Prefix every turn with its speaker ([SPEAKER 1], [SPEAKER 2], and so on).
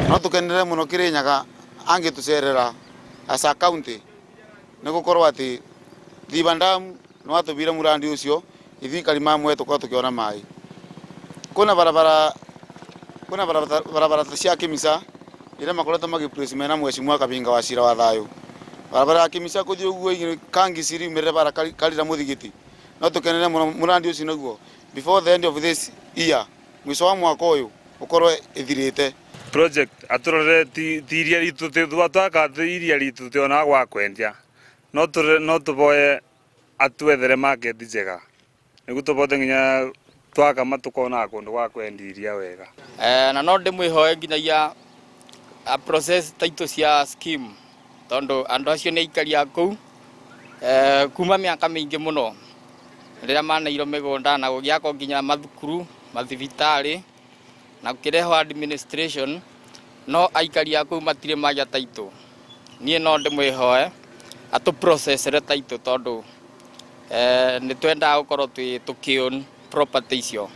[SPEAKER 1] No tukenere muno Kirinyaga angitucerera asa county nigukorwo ati Thiba Dam no atubire murandi ucio ithikari mamwe tukwa tukiona mai kuna barabara cia Kimisa ire makoretwo magiplace mena mweshimwa Kabinga wa Cira wa Thayu barabara ya Kimisa kuthii uguo kangi ciri mere bara kalira muthigiti no tukenere muno murandi ucio naguo before the end of this year mwisho wa mwaka uyu ukorwo ithirite
[SPEAKER 2] project aturore tiria ritu twaka iria ritu tiona gwa kwendia no tuboye atwethere market njega nigu tubote nginya twaka matukona kundu gwa kwendia iria wega
[SPEAKER 3] na no ndimwihoe nginyagia a process taito cia scheme tondo andu acio ni ikaria kuu kuma miaka mingi muno riria manairo migunda na gugiako nginya mathukuru mathibitari na kukireho administration no aikaria kuu matire maja taito nie no ndimwihoe atu process re taito tondu ni twenda gukorwo tukion property icio